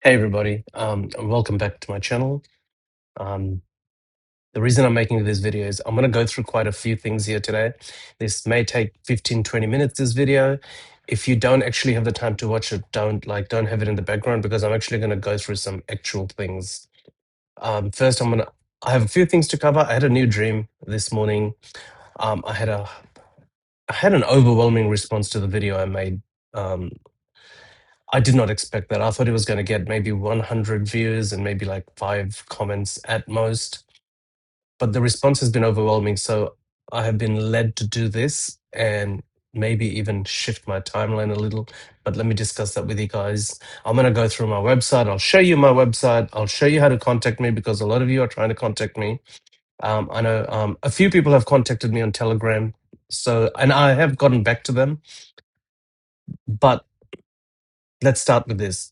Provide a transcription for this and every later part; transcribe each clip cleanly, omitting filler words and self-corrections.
Hey everybody, welcome back to my channel. Um, the reason I'm making this video is I'm going to go through quite a few things here today. This may take 15-20 minutes, this video. If you don't actually have the time to watch it, don't have it in the background, because I'm actually going to go through some actual things. First, I have a few things to cover. I had a new dream this morning. I had an overwhelming response to the video I made. I did not expect that. I thought it was going to get maybe 100 views and maybe like 5 comments at most. But the response has been overwhelming. So I have been led to do this and maybe even shift my timeline a little. But let me discuss that with you guys. I'm going to go through my website. I'll show you my website. I'll show you how to contact me, because a lot of you are trying to contact me. I know a few people have contacted me on Telegram. And I have gotten back to them. But let's start with this.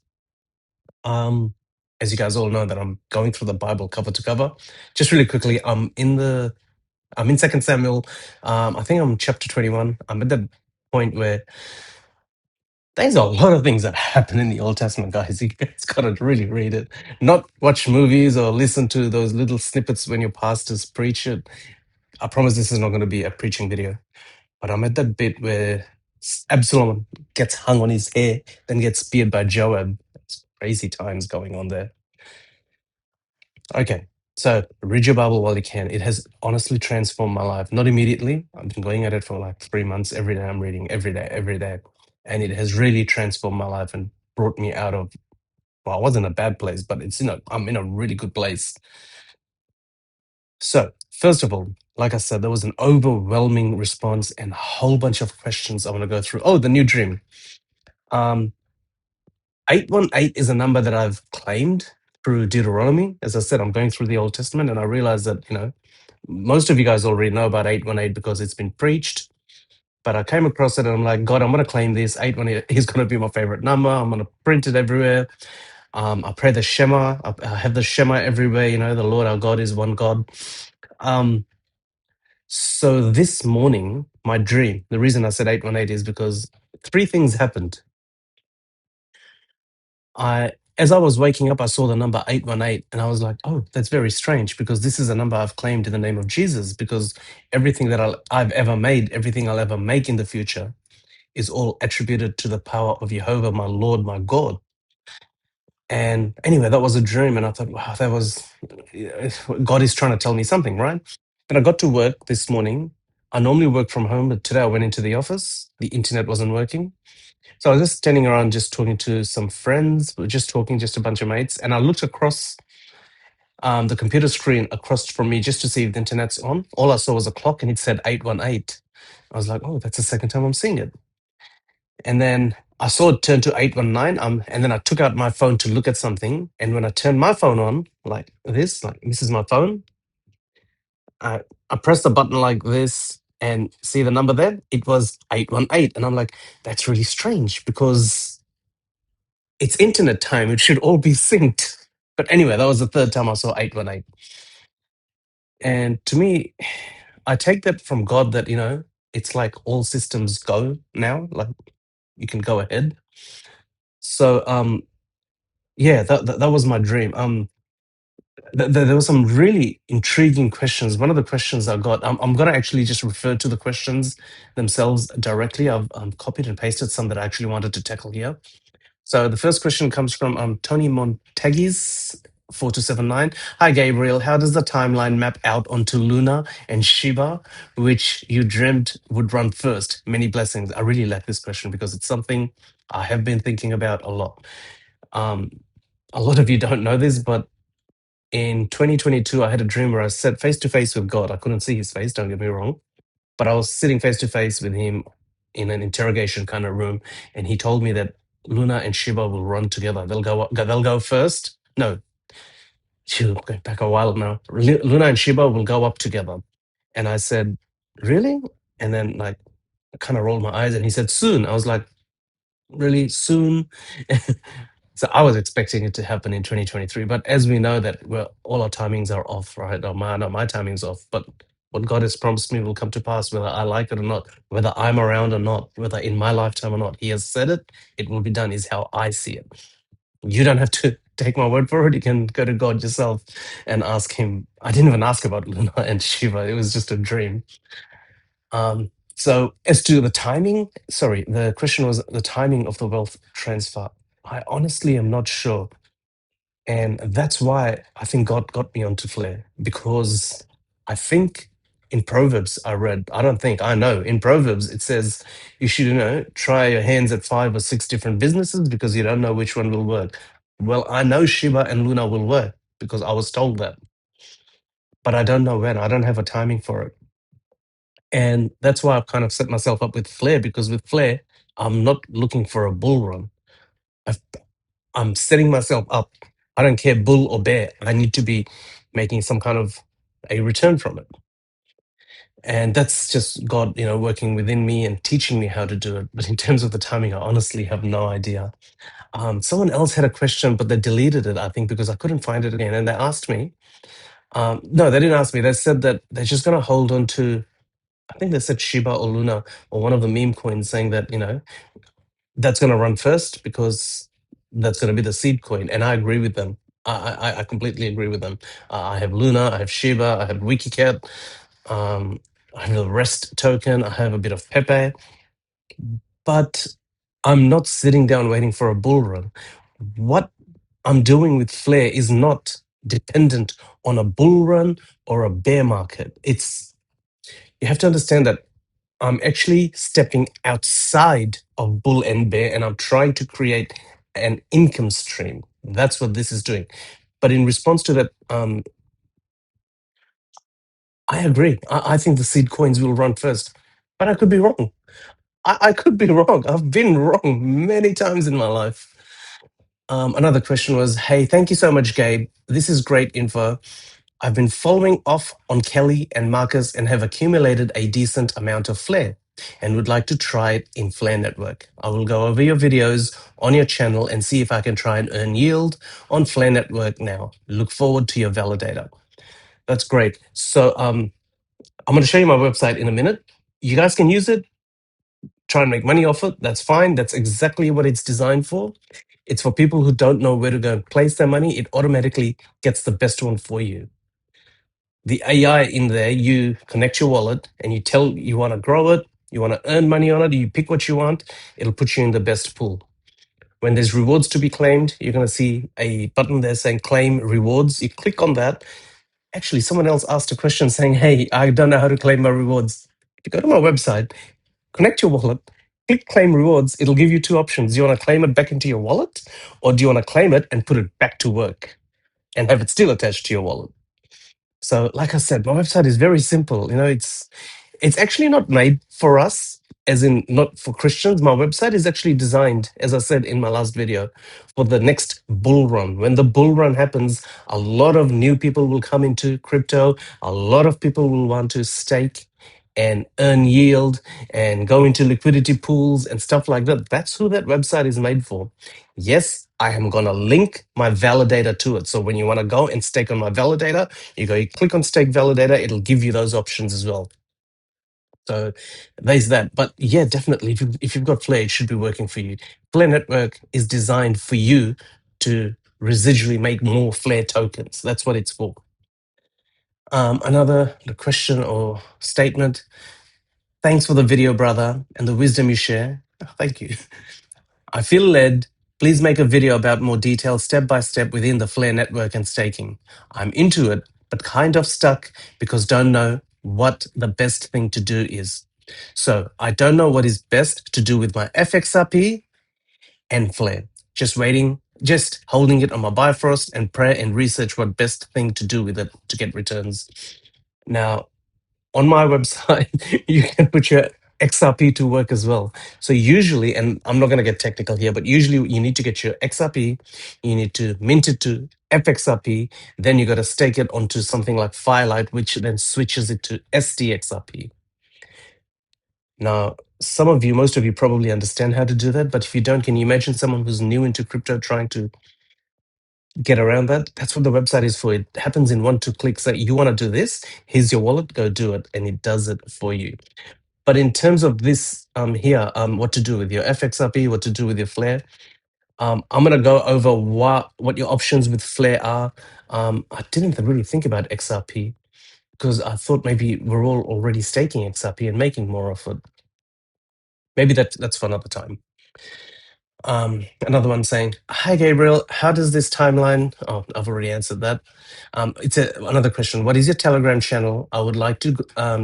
As you guys all know, that I'm going through the Bible cover to cover. Just really quickly, I'm in 2 Samuel. I think I'm chapter 21. I'm at the point where there's a lot of things that happen in the Old Testament, guys. You guys gotta really read it. Not watch movies or listen to those little snippets when your pastors preach it. I promise this is not going to be a preaching video. But I'm at that bit where Absalom gets hung on his hair, then gets speared by Joab. It's crazy times going on there. Okay, so read your Bible while you can. It has honestly transformed my life. Not immediately. I've been going at it for like 3 months. Every day I'm reading, every day. And it has really transformed my life and brought me out of, well, I was in a bad place, but I'm in a really good place. So, first of all, like I said, there was an overwhelming response and a whole bunch of questions I want to go through. Oh, the new dream. 818 is a number that I've claimed through Deuteronomy. As I said, I'm going through the Old Testament, and I realized that, most of you guys already know about 818 because it's been preached. But I came across it and I'm like, God, I'm going to claim this. 818 is going to be my favorite number. I'm going to print it everywhere. I pray the Shema. I have the Shema everywhere. The Lord our God is one God. So this morning, my dream, the reason I said 818 is because 3 things happened. As I was waking up, I saw the number 818 and I was like, oh, that's very strange, because this is a number I've claimed in the name of Jesus, because everything that I've ever made, everything I'll ever make in the future is all attributed to the power of Jehovah, my Lord, my God. And anyway, that was a dream. And I thought, wow, God is trying to tell me something, right? But I got to work this morning. I normally work from home, but today I went into the office. The internet wasn't working. So I was just standing around, just talking to some friends, just a bunch of mates. And I looked across the computer screen across from me just to see if the internet's on. All I saw was a clock and it said 818. I was like, oh, that's the second time I'm seeing it. And then I saw it turn to 819. And then I took out my phone to look at something. And when I turned my phone on, like this is my phone. I pressed the button like this and see the number there. It was 818. And I'm like, that's really strange, because it's internet time. It should all be synced. But anyway, that was the third time I saw 818. And to me, I take that from God that, it's like all systems go now, like you can go ahead. So, yeah, that was my dream. There were some really intriguing questions. One of the questions I got, I'm going to actually just refer to the questions themselves directly. I've copied and pasted some that I actually wanted to tackle here. So the first question comes from Tony Montagis, 4279. Hi, Gabriel. How does the timeline map out onto Luna and Shiba, which you dreamt would run first? Many blessings. I really like this question because it's something I have been thinking about a lot. A lot of you don't know this, but in 2022, I had a dream where I sat face to face with God. I couldn't see his face, don't get me wrong, but I was sitting face to face with him in an interrogation kind of room, and he told me that Luna and Shiba will run together. They'll go first. No, going back a while now. Luna and Shiba will go up together. And I said, really? And then I kind of rolled my eyes, and he said, soon. I was like, really, soon? So I was expecting it to happen in 2023, but as we know that all our timings are off, right? My timing's off, but what God has promised me will come to pass, whether I like it or not, whether I'm around or not, whether in my lifetime or not. He has said it, it will be done, is how I see it. You don't have to take my word for it. You can go to God yourself and ask him. I didn't even ask about Luna and Shiva. It was just a dream. So as to the timing, sorry, the question was the timing of the wealth transfer. I honestly am not sure. And that's why I think God got me onto Flare, because I think in Proverbs I read, I don't think, I know, in Proverbs it says you should, try your hands at 5 or 6 different businesses because you don't know which one will work. Well, I know Shiba and Luna will work because I was told that, but I don't know when. I don't have a timing for it. And that's why I've kind of set myself up with Flare, because with Flare, I'm not looking for a bull run. I've I'm setting myself up. I don't care bull or bear. I need to be making some kind of a return from it. And that's just God, working within me and teaching me how to do it. But in terms of the timing, I honestly have no idea. Someone else had a question, but they deleted it, I think, because I couldn't find it again. And they asked me, no, they didn't ask me. They said that they're just going to hold on to, I think they said Shiba or Luna or one of the meme coins, saying that, that's going to run first because that's going to be the seed coin. And I agree with them. I completely agree with them. I have Luna, I have Shiba, I have WikiCat, um, I have the REST token, I have a bit of Pepe, but I'm not sitting down waiting for a bull run. What I'm doing with Flare is not dependent on a bull run or a bear market. You have to understand that I'm actually stepping outside of bull and bear, and I'm trying to create an income stream. That's what this is doing. But in response to that, I agree. I think the seed coins will run first, but I could be wrong. I could be wrong. I've been wrong many times in my life. Another question was, hey, thank you so much, Gabe. This is great info. I've been following off on Kelly and Marcus and have accumulated a decent amount of Flare and would like to try it in Flare Network. I will go over your videos on your channel and see if I can try and earn yield on Flare Network now. Look forward to your validator. That's great. So I'm going to show you my website in a minute. You guys can use it, try and make money off it. That's fine. That's exactly what it's designed for. It's for people who don't know where to go and place their money. It automatically gets the best one for you. The AI in there, you connect your wallet and you tell you want to grow it, you want to earn money on it, you pick what you want, it'll put you in the best pool. When there's rewards to be claimed, you're going to see a button there saying claim rewards. You click on that. Actually, someone else asked a question saying, hey, I don't know how to claim my rewards. If you go to my website, connect your wallet, click claim rewards, it'll give you 2 options. Do you want to claim it back into your wallet, or do you want to claim it and put it back to work and have it still attached to your wallet? So, like I said, my website is very simple. It's actually not made for us, as in not for Christians. My website is actually designed, as I said in my last video, for the next bull run. When the bull run happens, a lot of new people will come into crypto. A lot of people will want to stake and earn yield and go into liquidity pools and stuff like that. That's who that website is made for. Yes, I am going to link my validator to it. So when you want to go and stake on my validator, you click on stake validator, it'll give you those options as well. So there's that. But yeah, definitely, if you've got Flare, it should be working for you. Flare Network is designed for you to residually make more Flare tokens. That's what it's for. Another question or statement. Thanks for the video, brother, and the wisdom you share. Oh, thank you. I feel led. Please make a video about more detailed step by step within the Flare network and staking. I'm into it, but kind of stuck because don't know what the best thing to do is. So I don't know what is best to do with my FXRP and Flare. Just waiting, just holding it on my Bifrost and pray and research what best thing to do with it to get returns. Now, on my website, you can put your XRP to work as well. So usually, and I'm not going to get technical here, but usually you need to get your XRP, you need to mint it to FXRP, then you got to stake it onto something like Firelight, which then switches it to SDXRP. Now, some of you, most of you probably understand how to do that, but if you don't, can you imagine someone who's new into crypto trying to get around that? That's what the website is for. It happens in 1-2 clicks. That you want to do this, here's your wallet, go do it, and it does it for you. But in terms of this here, what to do with your FXRP, what to do with your Flare, I'm gonna go over what your options with Flare are. I didn't really think about XRP because I thought maybe we're all already staking XRP and making more of it. Maybe that's for another time. Another one saying, "Hi Gabriel, how does this timeline?" Oh, I've already answered that. It's another question. What is your Telegram channel? I would like to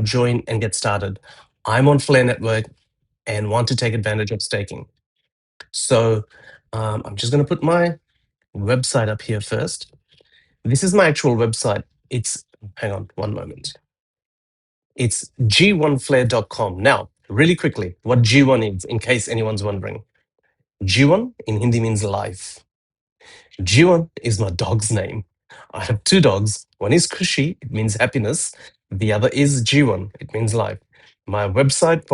join and get started. I'm on Flare Network and want to take advantage of staking. So I'm just going to put my website up here first. This is my actual website. It's, hang on one moment. It's g1flare.com. Now, really quickly, what G1 is, in case anyone's wondering. G1 in Hindi means life. G1 is my dog's name. I have two dogs. One is Kushi, it means happiness. The other is G1, it means life. My website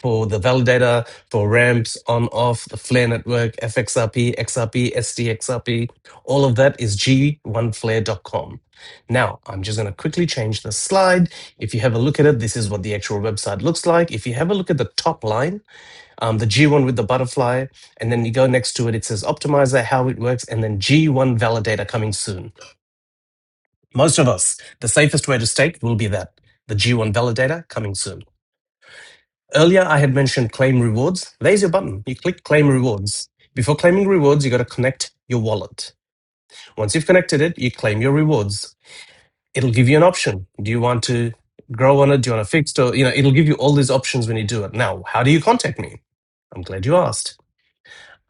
for the validator, for ramps, on, off, the Flare network, FXRP, XRP, STXRP, all of that is g1flare.com. Now, I'm just going to quickly change the slide. If you have a look at it, this is what the actual website looks like. If you have a look at the top line, the G1 with the butterfly, and then you go next to it, it says optimizer, how it works, and then G1 validator coming soon. Most of us, the safest way to stake will be that, the G1 validator coming soon. Earlier, I had mentioned claim rewards. There's your button. You click claim rewards. Before claiming rewards, you got to connect your wallet. Once you've connected it, you claim your rewards. It'll give you an option. Do you want to grow on it? Do you want to fix it? It'll give you all these options when you do it. Now, how do you contact me? I'm glad you asked.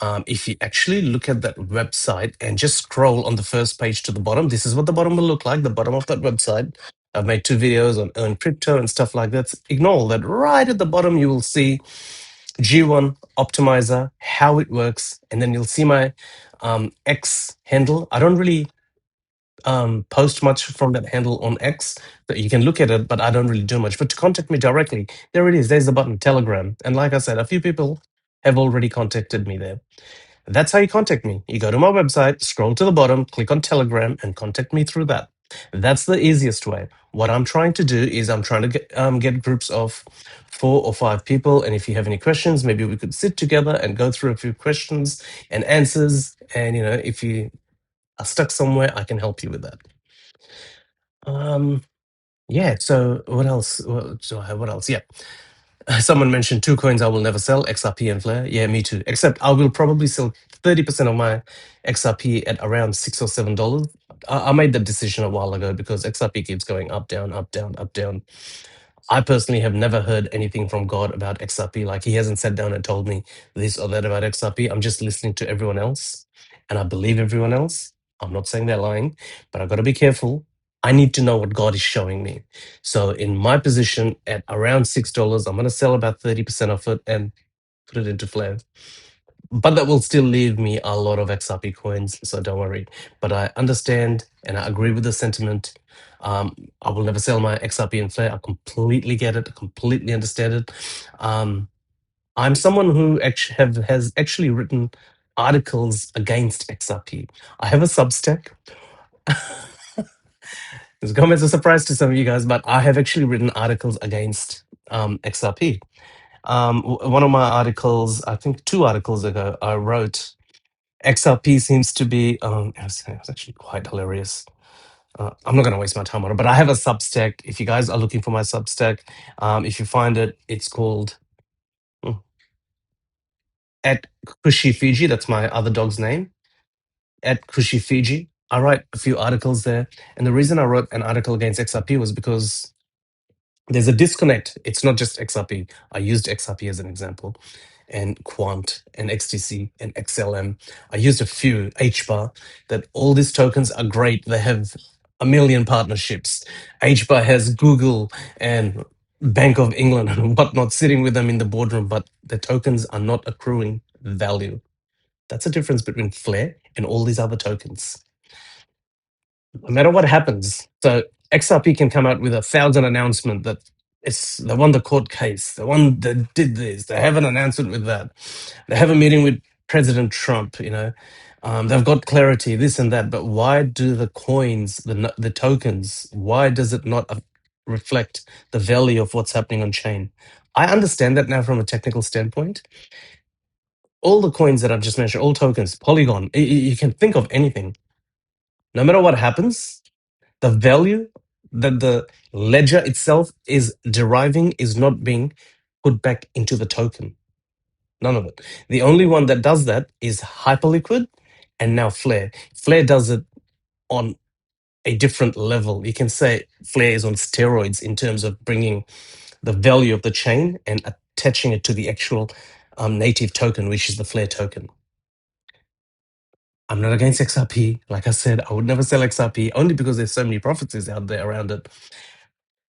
If you actually look at that website and just scroll on the first page to the bottom, this is what the bottom will look like, the bottom of that website. I've made 2 videos on earn crypto and stuff like that. Ignore all that. Right at the bottom, you will see G1 optimizer, how it works, and then you'll see my X handle. I don't really post much from that handle on X, but you can look at it, but I don't really do much. But to contact me directly, there it is. There's the button, Telegram. And like I said, a few people have already contacted me there. That's how you contact me. You go to my website, scroll to the bottom, click on Telegram, and contact me through that. That's the easiest way. What I'm trying to do is I'm trying to get groups of 4 or 5 people. And if you have any questions, maybe we could sit together and go through a few questions and answers. And, if you are stuck somewhere, I can help you with that. Yeah, so what else? What else? Yeah. Someone mentioned 2 coins I will never sell, XRP and Flare. Yeah, me too. Except I will probably sell 30% of my XRP at around $6 or $7. I made that decision a while ago because XRP keeps going up, down, up, down, up, down. I personally have never heard anything from God about XRP. Like he hasn't sat down and told me this or that about XRP. I'm just listening to everyone else and I believe everyone else. I'm not saying they're lying, but I've got to be careful. I need to know what God is showing me. So in my position at around $6, I'm going to sell about 30% of it and put it into Flare. But that will still leave me a lot of XRP coins, so don't worry. But I understand and I agree with the sentiment. I will never sell my XRP and Flare. I completely get it. I completely understand it. I'm someone who has actually written articles against XRP. I have a Substack. This comments a surprise to some of you guys, but I have actually written articles against XRP. One of my articles, I think 2 articles ago, I wrote XRP seems to be, it was actually quite hilarious. I'm not going to waste my time on it, but I have a Substack. If you guys are looking for my Substack, if you find it, it's called at Kushi Fiji. That's my other dog's name. At Kushi Fiji. I write a few articles there. And the reason I wrote an article against XRP was because there's a disconnect. It's not just XRP. I used XRP as an example, and Quant and XTC and XLM. I used a few HBAR. That all these tokens are great. They have a million partnerships. HBAR has Google and Bank of England and whatnot sitting with them in the boardroom, but the tokens are not accruing value. That's the difference between Flare and all these other tokens. No matter what happens. So XRP can come out with 1,000 announcement that they won the court case, the one that did this, they have an announcement with that, they have a meeting with President Trump, they've got clarity, this and that. But why do the coins, the tokens, why does it not reflect the value of what's happening on chain? I understand that now from a technical standpoint. All the coins that I've just mentioned, all tokens, Polygon, you can think of anything. No matter what happens, the value that the ledger itself is deriving is not being put back into the token. None of it. The only one that does that is Hyperliquid and now Flare. Flare does it on a different level. You can say Flare is on steroids in terms of bringing the value of the chain and attaching it to the actual native token, which is the Flare token. I'm not against XRP. Like I said, I would never sell XRP only because there's so many prophecies out there around it.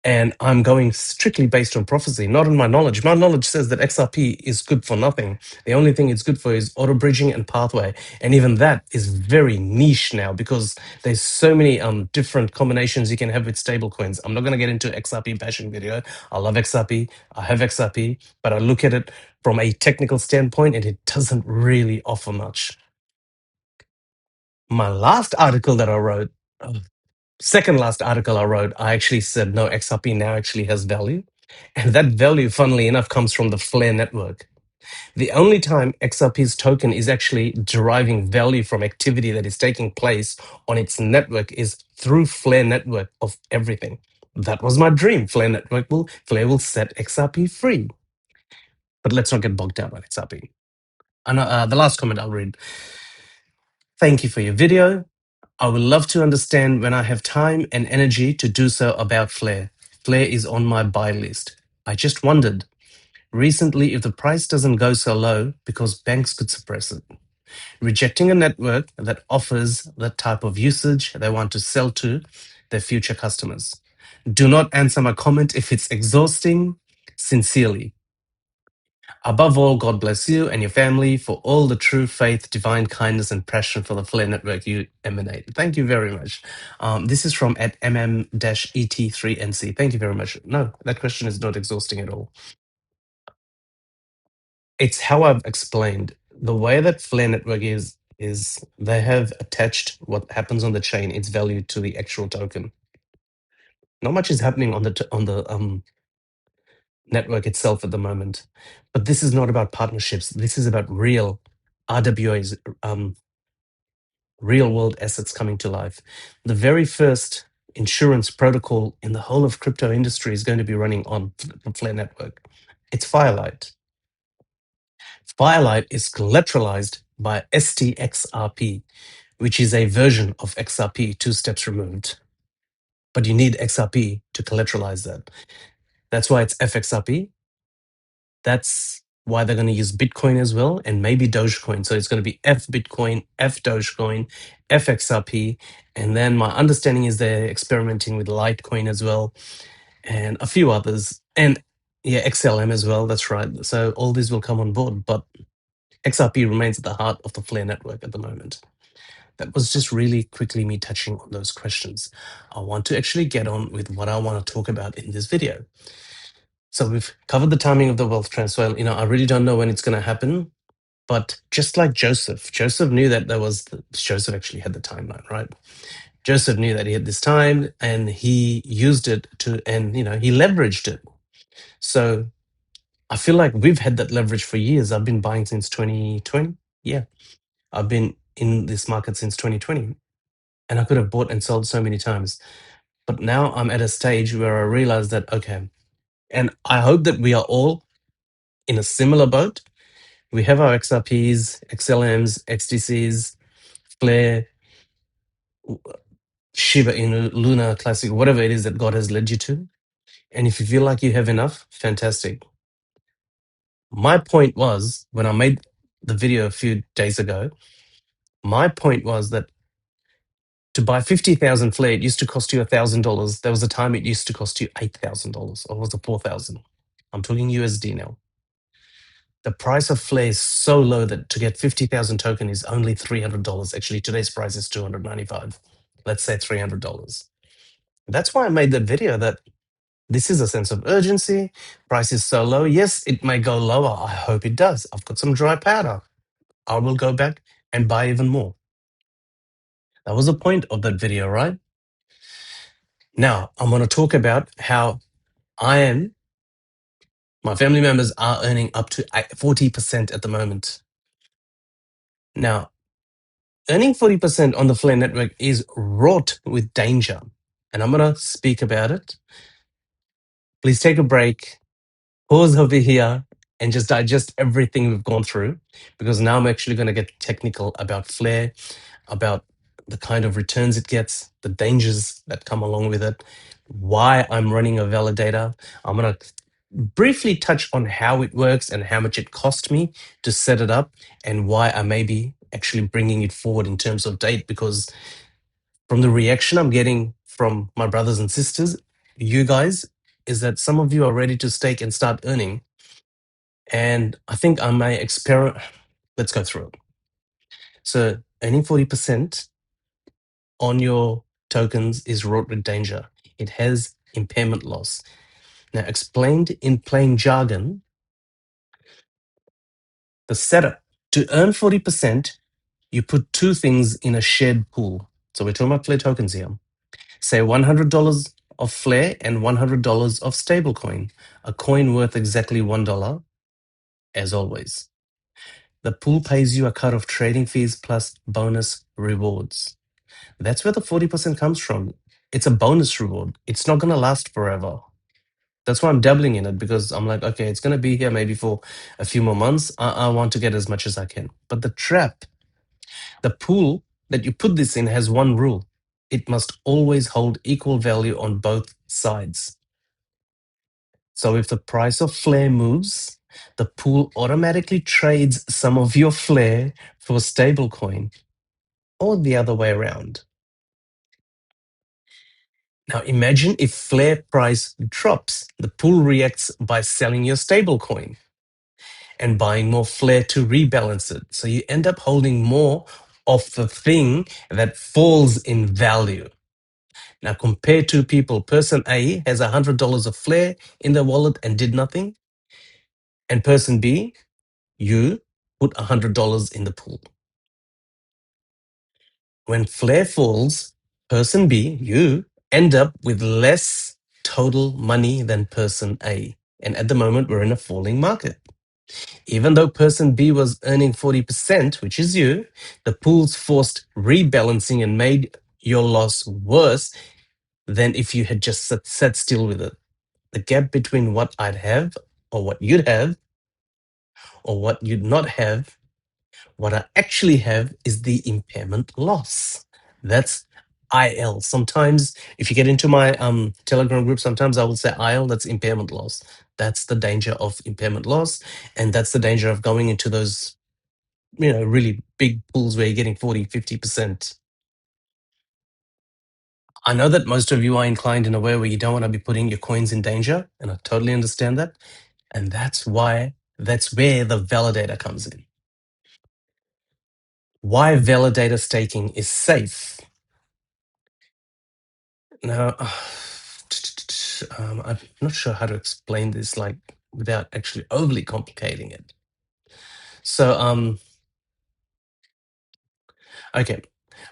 And I'm going strictly based on prophecy, not on my knowledge. My knowledge says that XRP is good for nothing. The only thing it's good for is auto bridging and pathway. And even that is very niche now because there's so many different combinations you can have with stable coins. I'm not going to get into XRP bashing video. I love XRP. I have XRP, but I look at it from a technical standpoint and it doesn't really offer much. My last article that I wrote, second last article I wrote, I actually said, no, XRP now actually has value. And that value, funnily enough, comes from the Flare network. The only time XRP's token is actually deriving value from activity that is taking place on its network is through Flare network of everything. That was my dream. Flare will set XRP free. But let's not get bogged down on XRP. And the last comment I'll read. Thank you for your video. I would love to understand when I have time and energy to do so about Flare. Flare is on my buy list. I just wondered recently if the price doesn't go so low because banks could suppress it, rejecting a network that offers the type of usage they want to sell to their future customers. Do not answer my comment if it's exhausting. Sincerely. Above all, God bless you and your family for all the true faith, divine kindness, and passion for the Flare network you emanate. Thank you very much. This is from at mm-et3nc. Thank you very much. No, that question is not exhausting at all. It's how I've explained. The way that Flare network is they have attached what happens on the chain, its value to the actual token. Not much is happening on the network itself at the moment. But this is not about partnerships. This is about real RWAs, real world assets coming to life. The very first insurance protocol in the whole of crypto industry is going to be running on the Flare network. It's Firelight. Firelight is collateralized by STXRP, which is a version of XRP 2 steps removed. But you need XRP to collateralize that. That's why it's FXRP. That's why they're going to use Bitcoin as well, and maybe Dogecoin. So it's going to be F Bitcoin, F Dogecoin, FXRP. And then my understanding is they're experimenting with Litecoin as well, and a few others. And yeah, XLM as well. That's right. So all these will come on board. But XRP remains at the heart of the Flare network at the moment. That was just really quickly me touching on those questions. I want to actually get on with what I want to talk about in this video. So we've covered the timing of the wealth transfer. I really don't know when it's going to happen, but just like Joseph knew that Joseph actually had the timeline, right? Joseph knew that he had this time and he used it and he leveraged it. So I feel like we've had that leverage for years. I've been buying since 2020. Yeah. I've been in this market since 2020 and I could have bought and sold so many times. But now I'm at a stage where I realize that, okay, and I hope that we are all in a similar boat. We have our XRPs, XLMs, XDCs, Flare, Shiba Inu, Luna, Classic, whatever it is that God has led you to. And if you feel like you have enough, fantastic. My point was, when I made the video a few days ago, my point was that to buy 50,000 Flare, it used to cost you $1,000. There was a time it used to cost you $8,000, or was it 4,000? I'm talking USD now. The price of Flare is so low that to get 50,000 token is only $300. Actually, today's price is $295. Let's say $300. That's why I made that video, that this is a sense of urgency. Price is so low. Yes, it may go lower. I hope it does. I've got some dry powder. I will go back and buy even more. That was the point of that video, right? Now, I'm going to talk about how my family members are earning up to 40% at the moment. Now, earning 40% on the Flare network is wrought with danger. And I'm going to speak about it. Please take a break, pause over here, and just digest everything we've gone through, because now I'm actually going to get technical about Flare, about the kind of returns it gets, the dangers that come along with it, why I'm running a validator. I'm going to briefly touch on how it works and how much it cost me to set it up, and why I may be actually bringing it forward in terms of date, because from the reaction I'm getting from my brothers and sisters, you guys, is that some of you are ready to stake and start earning. And I think I may experiment. Let's go through it. So earning 40% on your tokens is wrought with danger. It has impairment loss. Now, explained in plain jargon, the setup to earn 40%, you put two things in a shared pool. So we're talking about Flare tokens here. Say $100 of Flare and $100 of stablecoin, a coin worth exactly $1, as always. The pool pays you a cut of trading fees plus bonus rewards. That's where the 40% comes from. It's a bonus reward. It's not going to last forever. That's why I'm dabbling in it, because I'm like, okay, it's going to be here maybe for a few more months. I want to get as much as I can. But the trap, the pool that you put this in has one rule. It must always hold equal value on both sides. So if the price of Flare moves, the pool automatically trades some of your Flare for stablecoin, or the other way around. Now imagine if Flare price drops, the pool reacts by selling your stablecoin and buying more Flare to rebalance it. So you end up holding more of the thing that falls in value. Now compare two people. Person A has $100 of Flare in their wallet and did nothing. And person B, you put $100 in the pool. When Flare falls, person B, you, end up with less total money than person A. And at the moment, we're in a falling market. Even though person B was earning 40%, which is you, the pool's forced rebalancing and made your loss worse than if you had just sat still with it. The gap between what I'd have, or what you'd have, or what you'd not have, what I actually have is the impairment loss. That's IL. Sometimes, if you get into my Telegram group, sometimes I will say IL, that's impairment loss. That's the danger of impairment loss. And that's the danger of going into those, really big pools where you're getting 40, 50%. I know that most of you are inclined in a way where you don't want to be putting your coins in danger, and I totally understand that. And that's where the validator comes in. Why validator staking is safe. Now, I'm not sure how to explain this without actually overly complicating it. So, okay,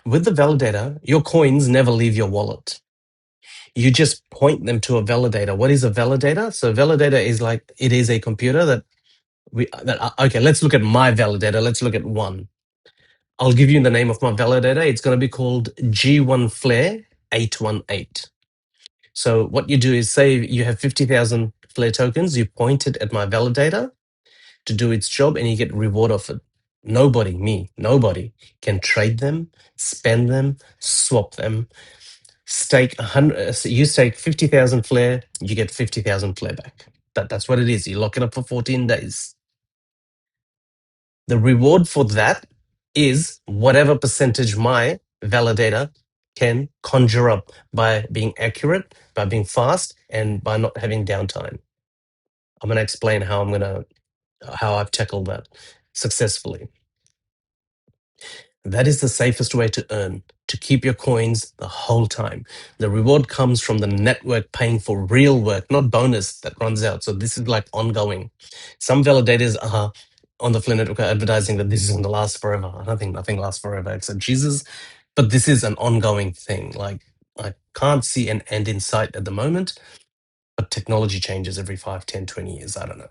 with the validator, your coins never leave your wallet. You just point them to a validator. What is a validator? So, a validator is it is a computer okay, let's look at my validator. Let's look at one. I'll give you the name of my validator. It's going to be called G1 Flare 818. So what you do is, say you have 50,000 Flare tokens, you point it at my validator to do its job, and you get reward of it. Nobody can trade them, spend them, swap them. Stake 100. So you stake 50,000 Flare, you get 50,000 Flare back. That's what it is. You lock it up for 14 days. The reward for that is whatever percentage my validator can conjure up by being accurate, by being fast, and by not having downtime. I'm going to explain how I've tackled that successfully. That is the safest way to earn, to keep your coins the whole time. The reward comes from the network paying for real work, not bonus that runs out. So this is ongoing. Some validators are on the Flare network are advertising that this is going to last forever. I don't think nothing lasts forever except Jesus. But this is an ongoing thing. I can't see an end in sight at the moment, but technology changes every 5, 10, 20 years. I don't know.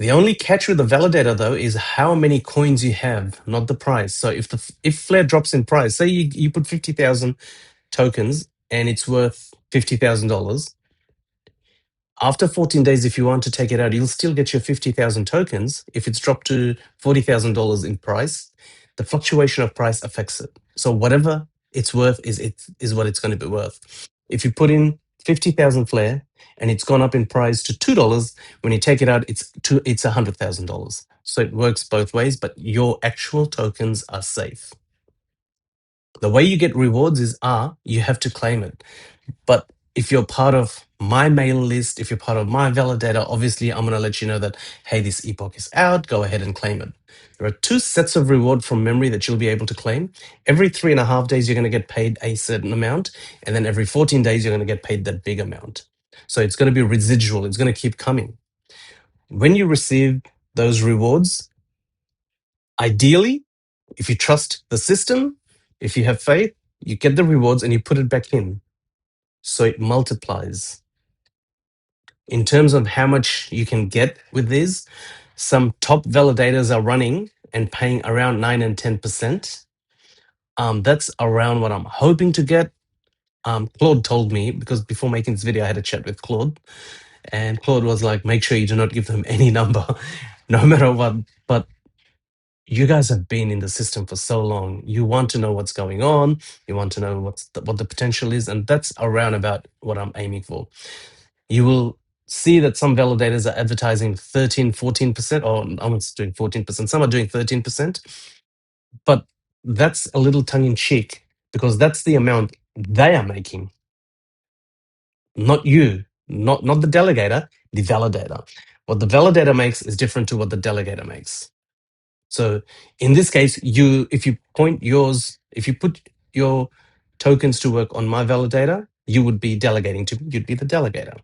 The only catch with the validator though is how many coins you have, not the price. So if Flare drops in price, say you put 50,000 tokens and it's worth $50,000. After 14 days, if you want to take it out, you'll still get your 50,000 tokens. If it's dropped to $40,000 in price, the fluctuation of price affects it. So whatever it's worth is what it's going to be worth. If you put in 50,000 Flare and it's gone up in price to $2, when you take it out, it's $100,000. So it works both ways, but your actual tokens are safe. The way you get rewards is you have to claim it. But if you're part of my mail list, if you're part of my validator, obviously I'm going to let you know that, hey, this epoch is out, go ahead and claim it. There are 2 sets of reward from memory that you'll be able to claim. Every 3.5 days, you're going to get paid a certain amount. And then every 14 days, you're going to get paid that big amount. So it's going to be residual. It's going to keep coming. When you receive those rewards, ideally, if you trust the system, if you have faith, you get the rewards and you put it back in. So it multiplies. In terms of how much you can get with these, some top validators are running and paying around 9 and 10%. That's around what I'm hoping to get. Claude told me, because before making this video, I had a chat with Claude, and Claude was like, make sure you do not give them any number, no matter what. But you guys have been in the system for so long. You want to know what's going on. You want to know what the potential is. And that's around about what I'm aiming for. You will see that some validators are advertising 13, 14%, or I'm not doing 14%, some are doing 13%, but that's a little tongue in cheek because that's the amount they are making, not you, not the delegator, the validator. What the validator makes is different to what the delegator makes. So in this case, if you put your tokens to work on my validator, you would be delegating to me, you'd be the delegator.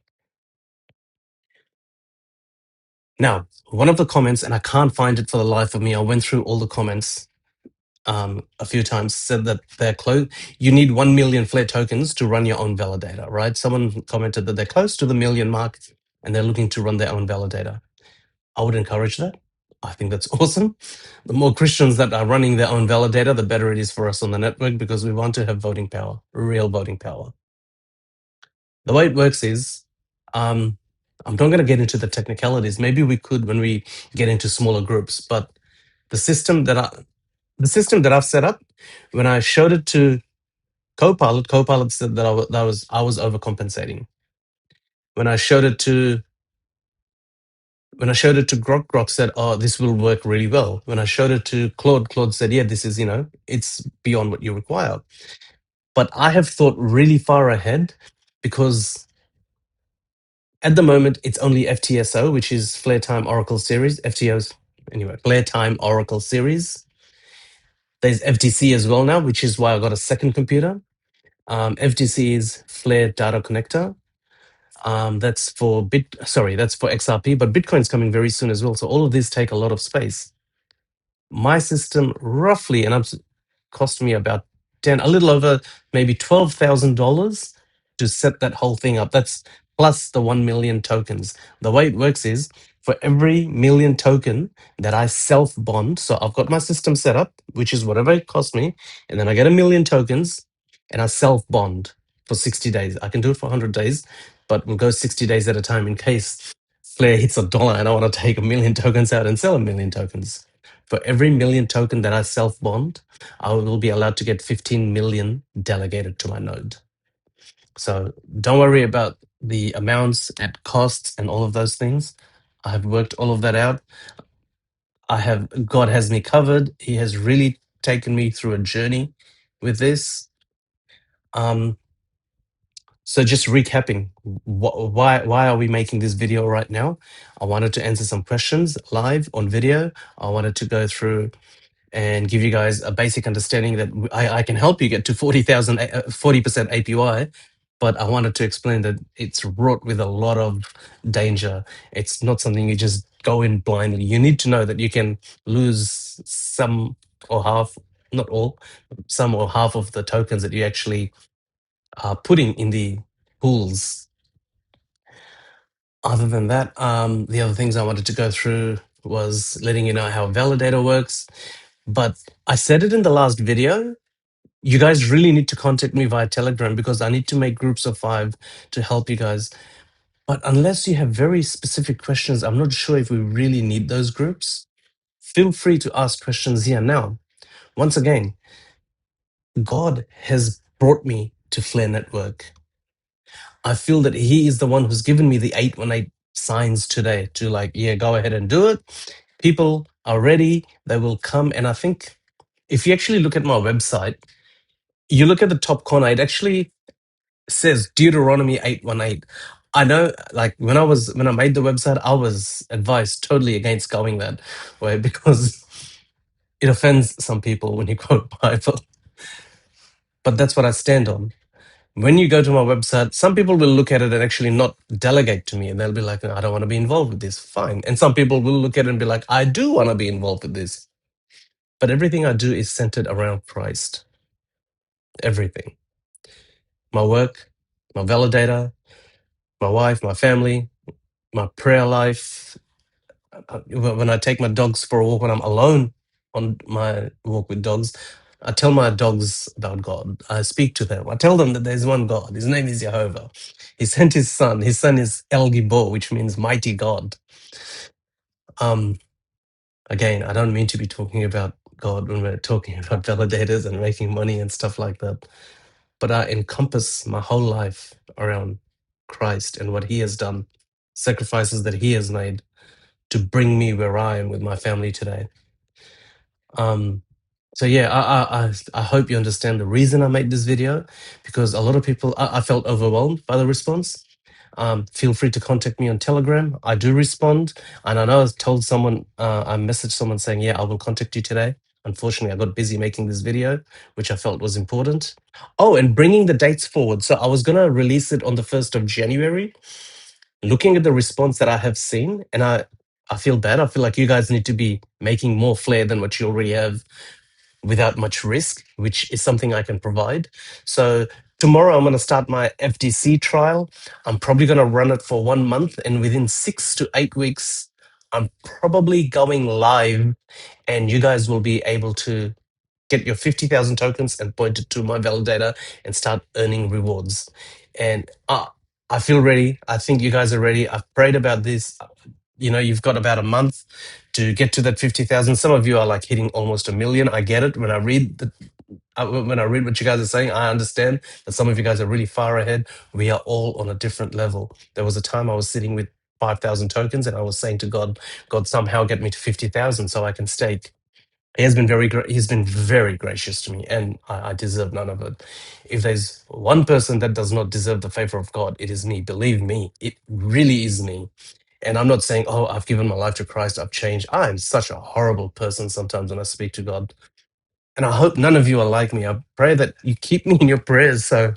Now, one of the comments, and I can't find it for the life of me, I went through all the comments a few times, said that they're close. You need 1 million Flare tokens to run your own validator, right? Someone commented that they're close to the million mark and they're looking to run their own validator. I would encourage that. I think that's awesome. The more Christians that are running their own validator, the better it is for us on the network because we want to have voting power, real voting power. The way it works is, I'm not going to get into the technicalities. Maybe we could when we get into smaller groups. But the system that I've set up, when I showed it to Copilot said that I was overcompensating. When I showed it to Grok said, "Oh, this will work really well." When I showed it to Claude said, "Yeah, this is it's beyond what you require." But I have thought really far ahead because at the moment, it's only FTSO, which is Flare Time Oracle Series. FTOs, anyway, Flare Time Oracle Series. There's FTC as well now, which is why I got a second computer. FTC is Flare Data Connector. That's for XRP, but Bitcoin's coming very soon as well. So all of these take a lot of space. My system roughly, and cost me about a little over maybe $12,000 to set that whole thing up. That's plus the 1 million tokens. The way it works is for every million token that I self bond, so I've got my system set up, which is whatever it cost me, and then I get 1 million tokens and I self bond for 60 days. I can do it for 100 days, but we'll go 60 days at a time in case Flare hits $1 and I want to take 1 million tokens out and sell 1 million tokens. For every million token that I self bond, I will be allowed to get 15 million delegated to my node. So don't worry about the amounts and costs and all of those things. I have worked all of that out. God has me covered. He has really taken me through a journey with this. So just recapping, why are we making this video right now? I wanted to answer some questions live on video. I wanted to go through and give you guys a basic understanding that I can help you get to 40% APY, but I wanted to explain that it's wrought with a lot of danger. It's not something you just go in blindly. You need to know that you can lose some or half, not all, some or half of the tokens that you actually are putting in the pools. Other than that, the other things I wanted to go through was letting you know how Validator works. But I said it in the last video. You guys really need to contact me via Telegram because I need to make groups of 5 to help you guys. But unless you have very specific questions, I'm not sure if we really need those groups. Feel free to ask questions here now. Once again, God has brought me to Flare Network. I feel that He is the one who's given me the 818 signs today to like, yeah, go ahead and do it. People are ready, they will come. And I think if you actually look at my website, you look at the top corner, it actually says Deuteronomy 818. I know, like when I made the website, I was advised totally against going that way because it offends some people when you quote Bible. But that's what I stand on. When you go to my website, some people will look at it and actually not delegate to me, and they'll be like, I don't want to be involved with this. Fine. And some people will look at it and be like, I do want to be involved with this. But everything I do is centered around Christ. Everything. My work, my validator, my wife, my family, my prayer life. When I take my dogs for a walk, when I'm alone on my walk with dogs, I tell my dogs about God. I speak to them. I tell them that there's one God. His name is Jehovah. He sent his son. His son is El Gibor, which means mighty God. Again, I don't mean to be talking about God when we're talking about validators and making money and stuff like that. But I encompass my whole life around Christ and what He has done, sacrifices that He has made to bring me where I am with my family today. So yeah, I hope you understand the reason I made this video, because a lot of people, I felt overwhelmed by the response. Feel free to contact me on Telegram. I do respond, and I know I told someone, I messaged someone saying, yeah, I will contact you today. Unfortunately, I got busy making this video, which I felt was important. Oh, and bringing the dates forward. So I was going to release it on the 1st of January. Looking at the response that I have seen, and I feel bad. I feel like you guys need to be making more Flare than what you already have without much risk, which is something I can provide. So tomorrow I'm going to start my FTC trial. I'm probably going to run it for 1 month, and within 6 to 8 weeks, I'm probably going live, and you guys will be able to get your 50,000 tokens and point it to my validator and start earning rewards. And I feel ready. I think you guys are ready. I've prayed about this. You know, you've got about a month to get to that 50,000. Some of you are like hitting almost 1 million. I get it. When I read what you guys are saying, I understand that some of you guys are really far ahead. We are all on a different level. There was a time I was sitting with 5,000 tokens and I was saying to God, God, somehow get me to 50,000 so I can stake. He's been very gracious to me, and I deserve none of it. If there's one person that does not deserve the favor of God, it is me. Believe me, it really is me. And I'm not saying, oh, I've given my life to Christ, I've changed. I am such a horrible person sometimes when I speak to God. And I hope none of you are like me. I pray that you keep me in your prayers so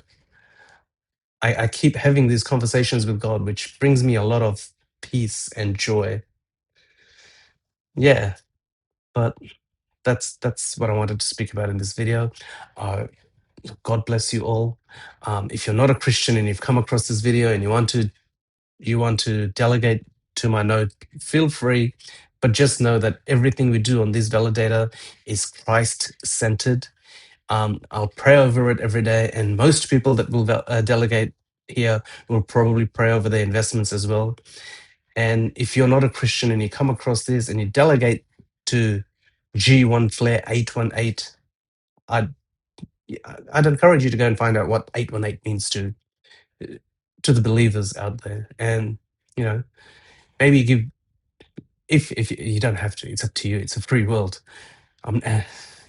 I keep having these conversations with God, which brings me a lot of peace and joy. Yeah, but that's what I wanted to speak about in this video. God bless you all. If you're not a Christian and you've come across this video and you want to delegate to my node, feel free. But just know that everything we do on this validator is Christ centered. I'll pray over it every day, and most people that will delegate here will probably pray over their investments as well. And if you're not a Christian and you come across this and you delegate to G1 Flare 818, I'd encourage you to go and find out what 818 means to the believers out there. And, you know, maybe give, if you don't have to, it's up to you. It's a free world.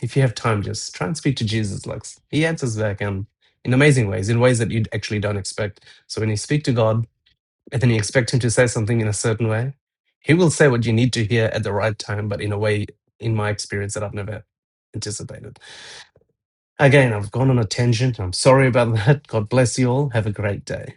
If you have time, just try and speak to Jesus. Like, He answers back in amazing ways, in ways that you actually don't expect. So when you speak to God and then you expect Him to say something in a certain way, He will say what you need to hear at the right time, but in a way, in my experience, that I've never anticipated. Again, I've gone on a tangent. I'm sorry about that. God bless you all. Have a great day.